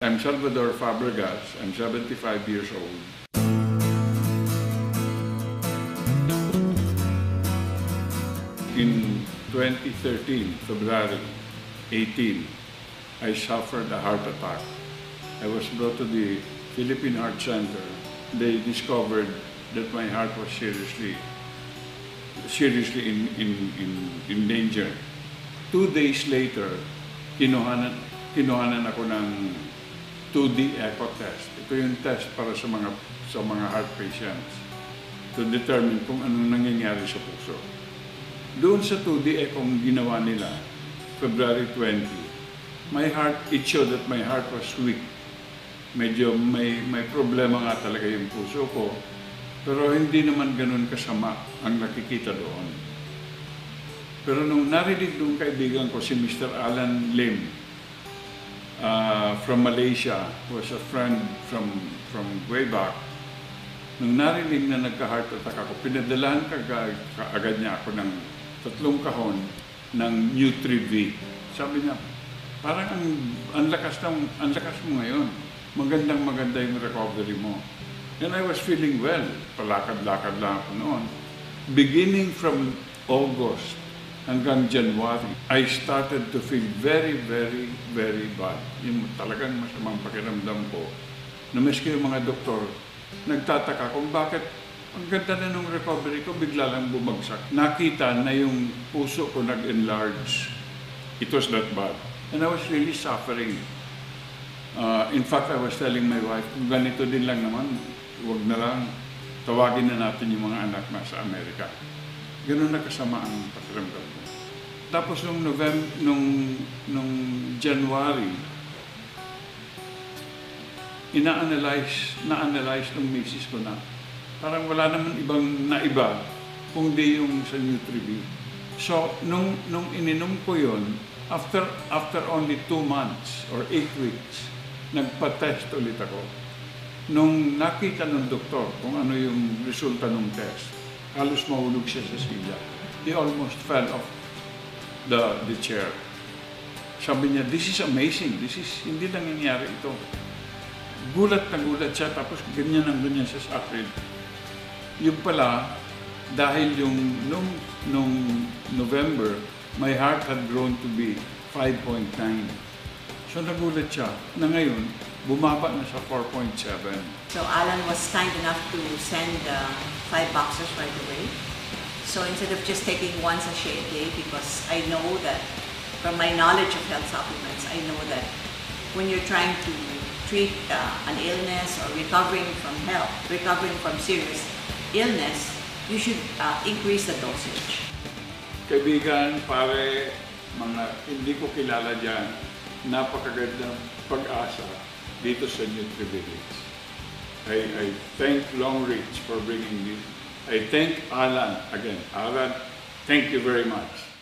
I'm Salvador Fabregas. I'm 75 years old. In 2013, February 18, I suffered a heart attack. I was brought to the Philippine Heart Center. They discovered that my heart was seriously in danger. 2 days later, kinuhanan ako ng 2D echo test. Ito yung test para sa mga heart patients to determine kung anong nangyayari sa puso. Doon sa 2D echo ginawa nila, February 20, it showed that my heart was weak. Medyo may problema nga talaga yung puso ko, pero hindi naman ganun kasama ang nakikita doon. Pero nung narinig nung kaibigan ko si Mr. Alan Lim, from Malaysia, who was a friend from way back, nung narinig na nagka-heart attack ako, pinadalahan agad niya ako ng 3 kahon ng Nutri-V. Sabi niya, parang ang lakas mo ngayon. Maganda yung recovery mo. And I was feeling well. Palakad-lakad lang ako noon. Beginning from August hanggang January, I started to feel very, very, very bad. Yung talagang masamang pakiramdam ko. Na maski yung mga doktor, nagtataka kung bakit ang ganda na nung recovery ko, bigla lang bumagsak. Nakita na yung puso ko nag-enlarge. It was that bad. And I was really suffering. In fact, I was telling my wife, kung ganito din lang naman, huwag na lang, tawagin na natin yung mga anak na sa Amerika. Ganun na kasama ang pakiramdam ko. Tapos nung January, na-analyze ng misis ko na parang wala naman ibang naiba kung di yung sa Nutri-V. So, nung ininom ko yun, after only 2 months or 8 weeks, nagpa-test ulit ako. Nung nakita ng doktor kung ano yung resulta ng test, halos mahulog siya sa silla. He almost fell off the chair. Sabi niya, this is amazing. Hindi lang nangyari ito. Gulat na gulat siya, tapos ganyan siya sa akin. Yung pala, dahil nung November, my heart had grown to be 5.9. So nagulat siya na ngayon, bumaba na sa 4.7. So Alan was kind enough to send 5 boxes right away. So instead of just taking 1 sachet a day, because I know that from my knowledge of health supplements, I know that when you're trying to treat an illness or recovering from serious illness, you should increase the dosage. Kaibigan, pare, mga hindi ko kilala dyan, napakagandang pag-asa dito sa Nutri-Village. I thank Long Reach for bringing this. I thank Alan again. Alan, thank you very much.